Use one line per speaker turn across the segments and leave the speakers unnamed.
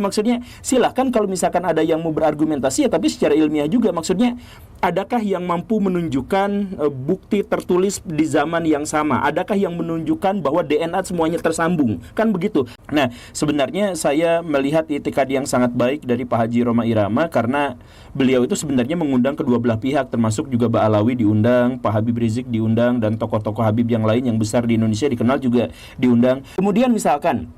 Jadi maksudnya silahkan kalau misalkan ada yang mau berargumentasi ya, tapi secara ilmiah juga. Maksudnya adakah yang mampu menunjukkan bukti tertulis di zaman yang sama? Adakah yang menunjukkan bahwa DNA semuanya tersambung? Kan begitu. Nah, sebenarnya saya melihat itikad yang sangat baik dari Pak Haji Rhoma Irama, karena beliau itu sebenarnya mengundang kedua belah pihak, termasuk juga Mbak Alawi diundang, Pak Habib Rizik diundang, dan tokoh-tokoh Habib yang lain yang besar di Indonesia dikenal juga diundang. Kemudian misalkan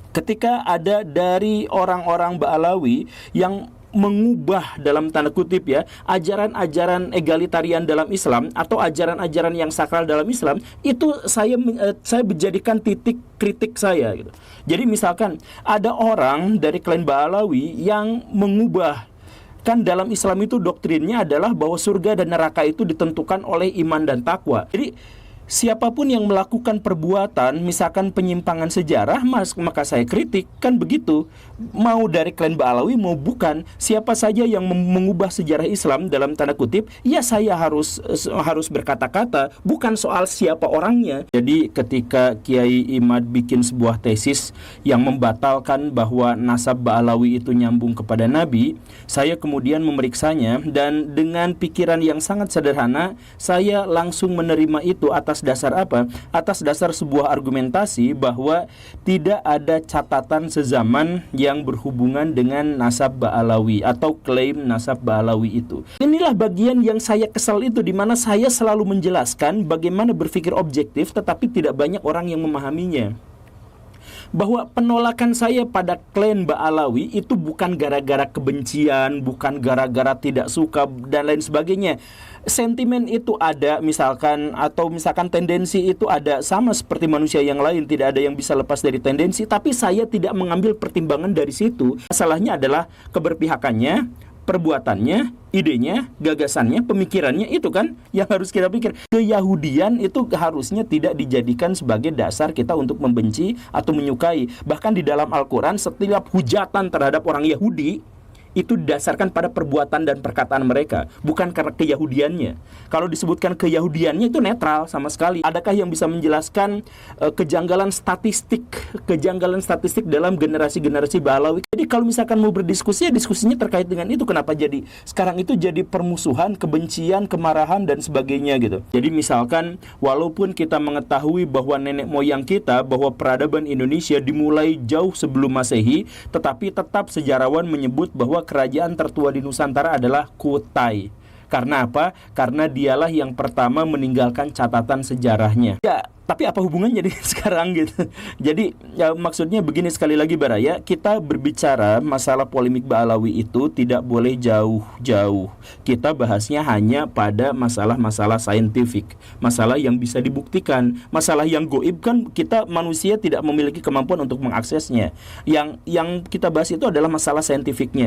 ketika ada dari orang-orang Mbak Alawi yang mengubah dalam tanda kutip ya ajaran-ajaran egalitarian dalam Islam atau ajaran-ajaran yang sakral dalam Islam, itu saya menjadikan titik kritik saya gitu. Jadi misalkan ada orang dari klan Ba'alawi yang mengubah, kan dalam Islam itu doktrinnya adalah bahwa surga dan neraka itu ditentukan oleh iman dan takwa. Jadi siapapun yang melakukan perbuatan misalkan penyimpangan sejarah, maka saya kritik, kan begitu. Mau dari klan Ba'alawi mau bukan, siapa saja yang mengubah sejarah Islam dalam tanda kutip, ya saya harus berkata-kata, bukan soal siapa orangnya. Jadi ketika Kiai Imad bikin sebuah tesis yang membatalkan bahwa nasab Ba'alawi itu nyambung kepada Nabi, saya kemudian memeriksanya, dan dengan pikiran yang sangat sederhana saya langsung menerima itu. Atas dasar apa? Atas dasar sebuah argumentasi bahwa tidak ada catatan sezaman yang berhubungan dengan nasab Ba'alawi atau klaim nasab Ba'alawi itu. Inilah bagian yang saya kesal itu, di mana saya selalu menjelaskan bagaimana berpikir objektif, tetapi tidak banyak orang yang memahaminya. Bahwa penolakan saya pada klan Ba'alawi itu bukan gara-gara kebencian, bukan gara-gara tidak suka dan lain sebagainya. Sentimen itu ada misalkan, atau misalkan tendensi itu ada, sama seperti manusia yang lain, tidak ada yang bisa lepas dari tendensi, tapi saya tidak mengambil pertimbangan dari situ. Masalahnya adalah keberpihakannya, perbuatannya, idenya, gagasannya, pemikirannya, itu kan yang harus kita pikir. Keyahudian itu harusnya tidak dijadikan sebagai dasar kita untuk membenci atau menyukai. Bahkan di dalam Al-Quran setiap hujatan terhadap orang Yahudi itu didasarkan pada perbuatan dan perkataan mereka, bukan karena keyahudiannya. Kalau disebutkan keyahudiannya itu netral sama sekali. Adakah yang bisa menjelaskan kejanggalan statistik dalam generasi-generasi Ba'alawi? Jadi kalau misalkan mau berdiskusi, ya diskusinya terkait dengan itu. Kenapa jadi sekarang itu jadi permusuhan, kebencian, kemarahan dan sebagainya gitu. Jadi misalkan walaupun kita mengetahui bahwa nenek moyang kita, bahwa peradaban Indonesia dimulai jauh sebelum Masehi, tetapi tetap sejarawan menyebut bahwa kerajaan tertua di Nusantara adalah Kutai. Karena apa? Karena dialah yang pertama meninggalkan catatan sejarahnya. Ya, tapi apa hubungannya jadi sekarang gitu? Jadi ya, maksudnya begini, sekali lagi Baraya, kita berbicara masalah polemik Ba'alawi itu tidak boleh jauh-jauh. Kita bahasnya hanya pada masalah-masalah saintifik, masalah yang bisa dibuktikan. Masalah yang goib kan kita manusia tidak memiliki kemampuan untuk mengaksesnya. Yang kita bahas itu adalah masalah saintifiknya.